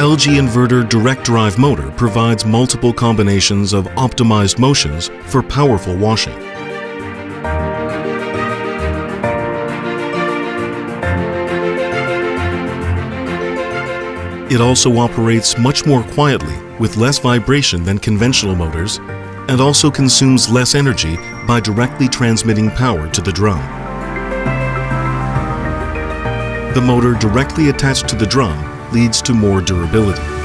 LG Inverter direct drive motor provides multiple combinations of optimized motions for powerful washing. It also operates much more quietly with less vibration than conventional motors and also consumes less energy by directly transmitting power to the drum. The motor directly attached to the drum leads to more durability.